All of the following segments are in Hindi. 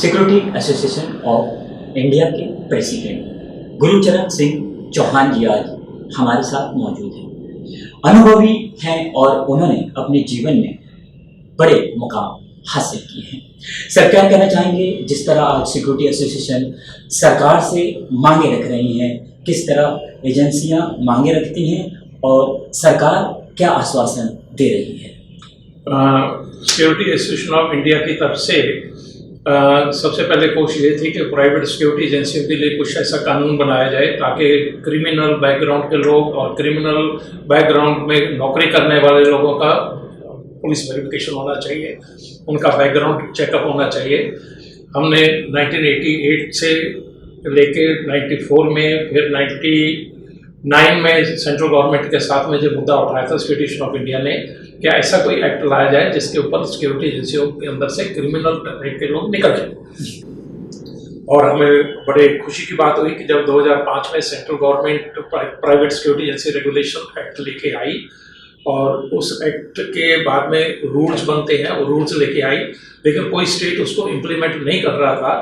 सिक्योरिटी एसोसिएशन ऑफ इंडिया के प्रेसिडेंट गुरुचरण सिंह चौहान जी आज हमारे साथ मौजूद हैं। अनुभवी हैं और उन्होंने अपने जीवन में बड़े मुकाम हासिल किए हैं। सर, क्या कहना चाहेंगे जिस तरह आज सिक्योरिटी एसोसिएशन सरकार से मांगे रख रही हैं, किस तरह एजेंसियां मांगे रखती हैं और सरकार क्या आश्वासन दे रही है? सिक्योरिटी एसोसिएशन ऑफ इंडिया की तरफ से सबसे पहले कोशिश ये थी कि प्राइवेट सिक्योरिटी एजेंसियों के लिए कुछ ऐसा कानून बनाया जाए ताकि क्रिमिनल बैकग्राउंड के लोग और क्रिमिनल बैकग्राउंड में नौकरी करने वाले लोगों का पुलिस वेरिफिकेशन होना चाहिए, उनका बैकग्राउंड चेकअप होना चाहिए। हमने 1988 से लेके 94 में फिर 99 में सेंट्रल गवर्नमेंट के साथ में जो मुद्दा उठाया था सिक्योरिटी एसोसिएशन ऑफ इंडिया ने, क्या ऐसा कोई एक्ट लाया जाए जिसके ऊपर सिक्योरिटी एजेंसियों के अंदर से क्रिमिनल टाइप के लोग निकल जाए। और हमें बड़े खुशी की बात हुई कि जब 2005 में central government private security agency regulation act लेके आई और उस एक्ट के बाद में रूल्स बनते हैं, वो रूल्स लेके आई, लेकिन कोई स्टेट उसको इम्प्लीमेंट नहीं कर रहा था।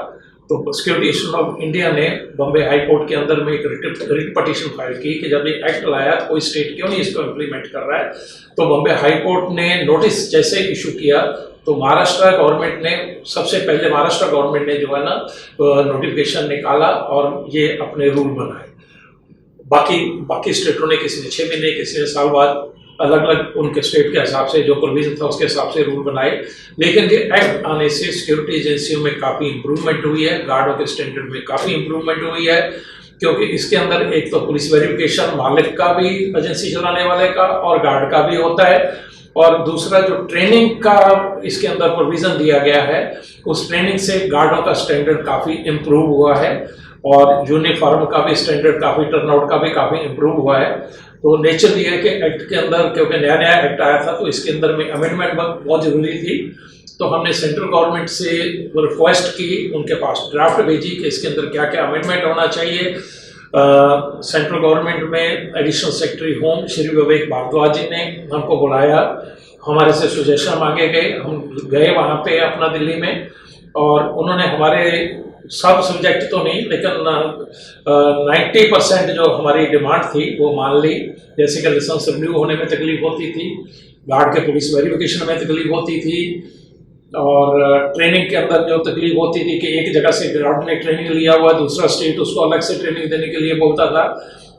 तो सिक्योरिटी एसोसिएशन ऑफ इंडिया ने बॉम्बे हाई कोर्ट के अंदर में एक रिट पटिशन फाइल की कि जब ये एक्ट लाया तो कोई स्टेट क्यों नहीं इसको इम्प्लीमेंट कर रहा है। तो बॉम्बे हाई कोर्ट ने नोटिस जैसे इशू किया तो महाराष्ट्र गवर्नमेंट ने सबसे पहले जो है ना नोटिफिकेशन निकाला और ये अपने रूल बनाए। बाकी स्टेटों ने, किसी ने 6 महीने, किसी ने साल बाद, अलग अलग उनके स्टेट के हिसाब से जो प्रोविजन था उसके हिसाब से रूल बनाए। लेकिन ये एक्ट आने से सिक्योरिटी एजेंसियों में काफ़ी इंप्रूवमेंट हुई है, गार्डों के स्टैंडर्ड में काफ़ी इंप्रूवमेंट हुई है, क्योंकि इसके अंदर एक तो पुलिस वेरिफिकेशन मालिक का भी, एजेंसी चलाने वाले का और गार्ड का भी होता है, और दूसरा जो ट्रेनिंग का इसके अंदर प्रोविज़न दिया गया है, उस ट्रेनिंग से गार्डों का स्टैंडर्ड काफ़ी इम्प्रूव हुआ है और यूनिफॉर्म का भी स्टैंडर्ड काफ़ी, टर्नआउट का भी काफ़ी इम्प्रूव हुआ है। तो नेचर ये है कि एक्ट के अंदर, क्योंकि नया एक्ट आया था तो इसके अंदर में अमेंडमेंट बहुत ज़रूरी थी, तो हमने सेंट्रल गवर्नमेंट से रिक्वेस्ट की, उनके पास ड्राफ्ट भेजी कि इसके अंदर क्या क्या अमेंडमेंट होना चाहिए। सेंट्रल गवर्नमेंट में additional secretary home Shri Vivek Bhardwaj जी ने हमको बुलाया, हमारे से सजेशन मांगे गए, हम गए वहाँ पे अपना दिल्ली में, और उन्होंने हमारे सब सब्जेक्ट तो नहीं लेकिन 90% जो हमारी डिमांड थी वो मान ली। जैसे कि लाइसेंस रिन्यू होने में तकलीफ होती थी, गार्ड के पुलिस वेरिफिकेशन में तकलीफ होती थी, और ट्रेनिंग के अंदर जो तकलीफ होती थी कि एक जगह से गार्ड ने ट्रेनिंग लिया हुआ, दूसरा स्टेट उसको अलग से ट्रेनिंग देने के लिए बोलता था,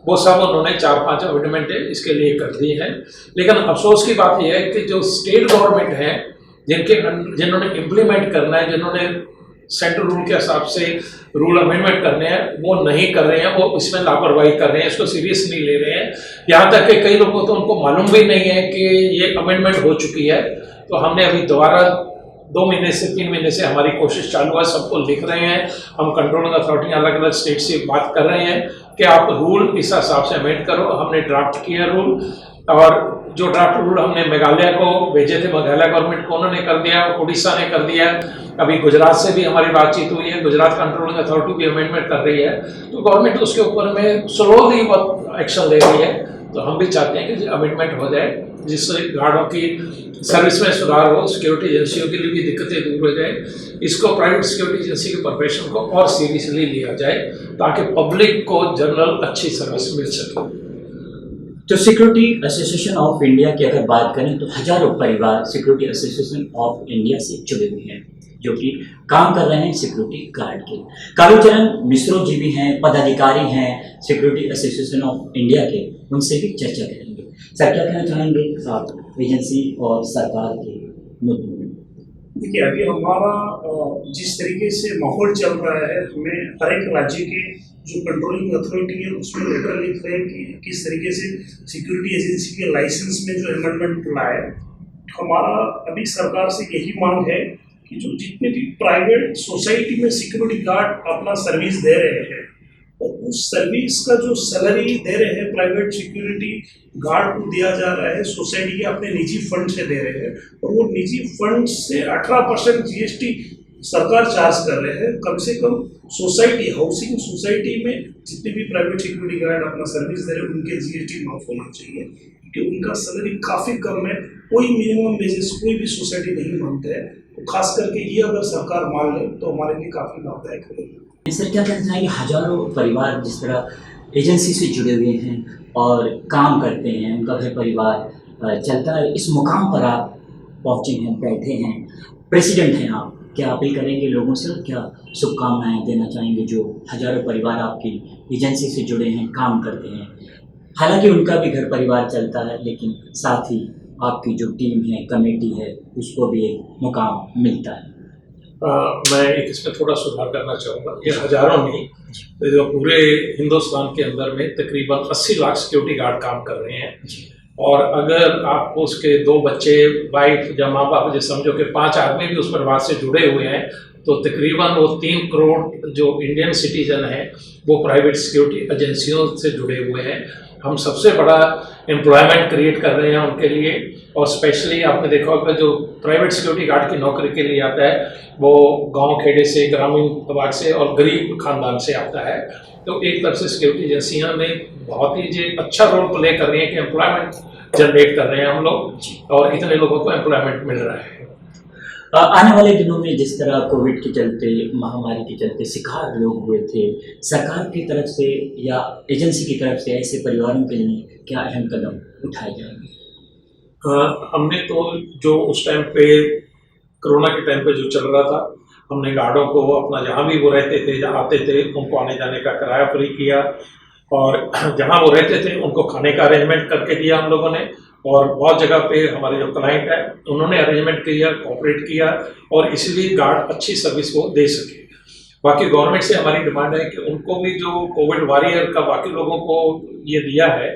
वो सब उन्होंने 4-5 अमेंडमेंट इसके लिए कर दी हैं। लेकिन अफसोस की बात यह है कि जो स्टेट गवर्नमेंट है जिन्होंने इम्प्लीमेंट करना है, जिन्होंने सेंट्रल रूल के हिसाब से रूल अमेंडमेंट करने हैं, वो नहीं कर रहे हैं, वो इसमें लापरवाही कर रहे हैं, इसको सीरियस नहीं ले रहे हैं। यहाँ तक कि कई लोगों तो उनको मालूम भी नहीं है कि ये अमेंडमेंट हो चुकी है। तो हमने अभी दोबारा 2 महीने से 3 महीने से हमारी कोशिश चालू है, सबको लिख रहे हैं, हम कंट्रोलिंग अथॉरिटी अलग अलग स्टेट से बात कर रहे हैं कि आप रूल इस हिसाब से अमेंड करो। हमने ड्राफ्ट किया रूल, और जो ड्राफ्ट रूल हमने मेघालय को भेजे थे, मेघालय गवर्नमेंट को उन्होंने कर दिया, उड़ीसा ने कर दिया, अभी गुजरात से भी हमारी बातचीत हुई है, गुजरात कंट्रोलिंग अथॉरिटी भी अमेंडमेंट कर रही है। तो गवर्नमेंट उसके ऊपर में स्लोली बहुत एक्शन ले रही है। तो हम भी चाहते हैं कि अमेंडमेंट हो जाए जिससे गार्डों की सर्विस में सुधार हो, सिक्योरिटी एजेंसियों के लिए भी दिक्कतें दूर हो जाए, इसको प्राइवेट सिक्योरिटी एजेंसी के प्रोफेशन को और सीरियसली लिया जाए ताकि पब्लिक को जनरल अच्छी सर्विस मिल सके। तो सिक्योरिटी एसोसिएशन ऑफ इंडिया की अगर बात करें तो हजारों परिवार सिक्योरिटी एसोसिएशन ऑफ इंडिया से जुड़े हुए हैं जो कि काम कर रहे हैं सिक्योरिटी गार्ड के। कालूचरण मिश्रो जी भी हैं, पदाधिकारी हैं सिक्योरिटी एसोसिएशन ऑफ इंडिया के, उनसे भी चर्चा करेंगे। सर, क्या कहना चाहेंगे आप एजेंसी और सरकार के मुद्दों में? देखिए, अभी हमारा जिस तरीके से माहौल चल रहा है, हमें हर एक राज्य के जो कंट्रोलिंग अथॉरिटी है उसमें लेटर लिख रहे हैं कि किस तरीके से सिक्योरिटी एजेंसी के लाइसेंस में जो अमेंडमेंट लाए। हमारा अभी सरकार से यही मांग है कि जो जितने भी प्राइवेट सोसाइटी में सिक्योरिटी गार्ड अपना सर्विस दे रहे हैं और उस सर्विस का जो सैलरी दे रहे हैं प्राइवेट सिक्योरिटी गार्ड को दिया जा रहा है सोसाइटी के अपने निजी फंड से दे रहे हैं, और वो निजी फंड से 18% GST सरकार चार्ज कर रहे हैं। कम से कम सोसाइटी, हाउसिंग सोसाइटी में जितने भी प्राइवेट सिक्योरिटी गार्ड अपना सर्विस दे रहे हैं उनके GST माफ होना चाहिए, क्योंकि उनका सैलरी काफ़ी कम है। कोई मिनिमम वेजेस कोई भी सोसाइटी नहीं मानते है। खास करके ये अगर सरकार मान ले तो हमारे लिए काफ़ी लाभदायक रहेगा। सर क्या कहना चाहेंगे, हजारों परिवार जिस तरह एजेंसी से जुड़े हुए हैं और काम करते हैं, उनका घर परिवार चलता है, इस मुकाम पर आप पहुँचे हैं, बैठे हैं, प्रेसिडेंट हैं आप, क्या अपील करेंगे लोगों से और क्या शुभकामनाएं देना चाहेंगे जो हजारों परिवार आपकी एजेंसी से जुड़े हैं, काम करते हैं? हालांकि उनका भी घर परिवार चलता है, लेकिन साथ ही आपकी जो टीम है, कमेटी है, उसको भी एक मुकाम मिलता है। मैं एक इसमें थोड़ा सुधार करना चाहूँगा। ये हजारों नहीं, जो पूरे हिंदुस्तान के अंदर में तकरीबन 80 लाख सिक्योरिटी गार्ड काम कर रहे हैं। और अगर आपको उसके 2 बच्चे, वाइफ या माँ बाप, जो समझो कि 5 आदमी भी उस परिवार से जुड़े हुए हैं, तो तकरीबन वो 3 करोड़ जो इंडियन सिटीजन हैं वो प्राइवेट सिक्योरिटी एजेंसियों से जुड़े हुए हैं। हम सबसे बड़ा एम्प्लॉयमेंट क्रिएट कर रहे हैं उनके लिए। और स्पेशली आपने देखा होगा जो प्राइवेट सिक्योरिटी गार्ड की नौकरी के लिए आता है वो गांव खेड़े से, ग्रामीण भाग से और गरीब खानदान से आता है। तो एक तरफ से सिक्योरिटी एजेंसियां ने बहुत ही अच्छा रोल प्ले कर रही हैं कि एम्प्लॉयमेंट जनरेट कर रहे हैं हम लोग, और इतने लोगों को एम्प्लॉयमेंट मिल रहा है। आने वाले दिनों में जिस तरह कोविड के चलते, महामारी के चलते शिकार लोग हुए थे, सरकार की तरफ से या एजेंसी की तरफ से ऐसे परिवारों के लिए क्या अहम कदम उठाए जाएंगे? हमने तो जो उस टाइम पे कोरोना के टाइम पे जो चल रहा था, हमने गार्डों को अपना जहाँ भी वो रहते थे, जहाँ आते थे, उनको आने जाने का किराया फ्री किया, और जहाँ वो रहते थे उनको खाने का अरेंजमेंट करके दिया हम लोगों ने। और बहुत जगह पे हमारे जो क्लाइंट है उन्होंने अरेंजमेंट किया, कोऑपरेट किया, और इसलिए गार्ड अच्छी सर्विस वो दे सके। बाकी गवर्नमेंट से हमारी डिमांड है कि उनको भी जो कोविड वॉरियर का बाकी लोगों को ये दिया है,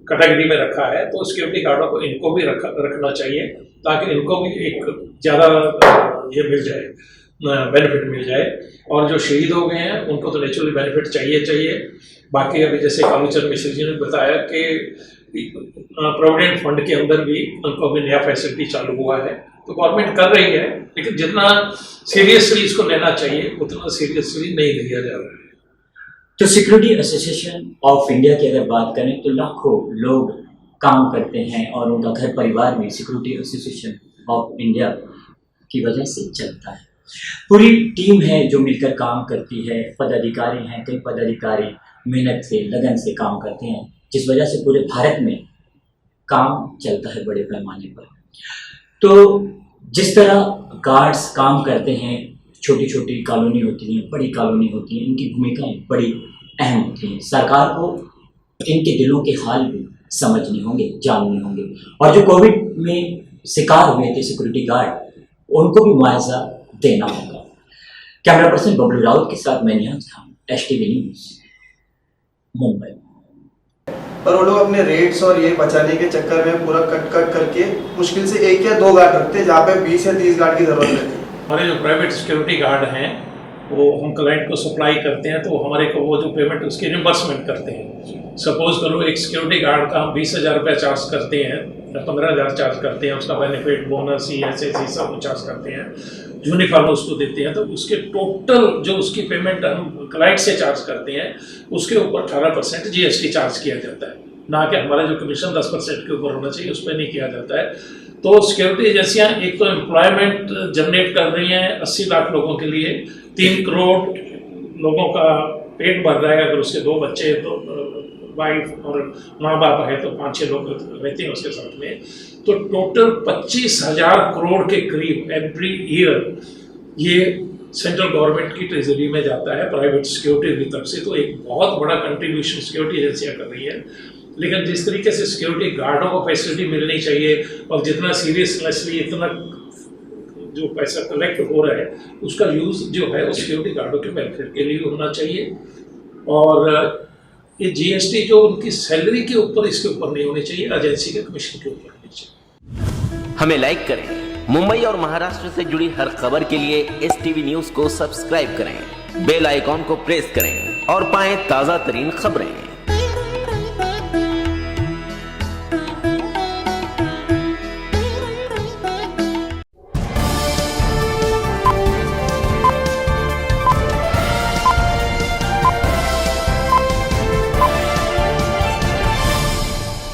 कैटेगरी में रखा है, तो सिक्योरिटी गार्डों को इनको भी रखना चाहिए, ताकि इनको भी एक ज़्यादा ये मिल जाए, बेनिफिट मिल जाए। और जो शहीद हो गए हैं उनको तो नेचुरली बेनिफिट चाहिए। बाकी अभी जैसे कालूचंद मिश्र जी ने बताया कि प्रोविडेंट फंड के अंदर भी उनको अभी नया फैसिलिटी चालू हुआ है, तो गवर्नमेंट कर रही है, लेकिन जितना सीरियसली इसको लेना चाहिए उतना सीरियसली नहीं लिया जा रहा है। तो सिक्योरिटी एसोसिएशन ऑफ इंडिया की अगर बात करें तो लाखों लोग काम करते हैं और उनका घर परिवार भी सिक्योरिटी एसोसिएशन ऑफ इंडिया की वजह से चलता है। पूरी टीम है जो मिलकर काम करती है, पदाधिकारी हैं, कई पदाधिकारी मेहनत से, लगन से काम करते हैं, जिस वजह से पूरे भारत में काम चलता है बड़े पैमाने पर। तो जिस तरह गार्ड्स काम करते हैं, छोटी छोटी कॉलोनी होती हैं, बड़ी कॉलोनी होती हैं, इनकी भूमिकाएं बड़ी अहम होती हैं। सरकार को इनके दिलों के हाल भी समझने होंगे, जानने होंगे, और जो कोविड में शिकार हुए थे सिक्योरिटी गार्ड, उनको भी मुआवजा देना होगा। कैमरा पर्सन बबलू राउत के साथ मैं निहाल खान, STV न्यूज़, मुंबई। पर वो लोग अपने रेट्स और ये बचाने के चक्कर में पूरा कट करके मुश्किल से 1 या 2 गार्ड रखते हैं, जहाँ पे 20 या 30 गार्ड की जरूरत रहती है। हमारे जो प्राइवेट सिक्योरिटी गार्ड हैं वो हम क्लाइंट को सप्लाई करते हैं, तो हमारे को वो जो पेमेंट उसकी रिम्बर्समेंट करते हैं। सपोज करो एक सिक्योरिटी गार्ड का हम 20,000 रुपये चार्ज करते हैं या 15,000 चार्ज करते हैं, उसका बेनिफिट, बोनस, ESS सब चार्ज करते हैं, यूनिफॉर्म उसको देते हैं, तो उसके टोटल जो उसकी पेमेंट हम क्लाइंट से चार्ज करते हैं उसके ऊपर 18% GST चार्ज किया जाता है, ना कि हमारा जो कमीशन 10% के ऊपर होना चाहिए उस पर नहीं किया जाता है। तो सिक्योरिटी एजेंसियां एक तो एम्प्लॉयमेंट जनरेट कर रही हैं 80 लाख लोगों के लिए, 3 करोड़ लोगों का पेट भर जाएगा अगर उसके 2 बच्चे, तो वाइफ और माँ बाप है तो 5-6 लोग रहते हैं उसके साथ में, तो टोटल 25,000 करोड़ के करीब एवरी ईयर ये सेंट्रल गवर्नमेंट की ट्रेजरी में जाता है प्राइवेट सिक्योरिटी की तरफ से। तो एक बहुत बड़ा कंट्रीब्यूशन सिक्योरिटी एजेंसियां कर रही है। लेकिन जिस तरीके से सिक्योरिटी गार्डों को फैसिलिटी मिलनी चाहिए और जितना सीरियसनेसली इतना जो पैसा कलेक्ट हो रहा है उसका यूज़ जो है वो सिक्योरिटी गार्डों के वेलफेयर के लिए होना चाहिए। और ये GST जो उनकी सैलरी के ऊपर, इसके ऊपर नहीं होनी चाहिए, एजेंसी के कमीशन के ऊपर होनी चाहिए। हमें लाइक करें, मुंबई और महाराष्ट्र से जुड़ी हर खबर के लिए STV न्यूज़ को सब्सक्राइब करें, बेल आइकॉन को प्रेस करें और पाएं ताज़ा तरीन खबरें।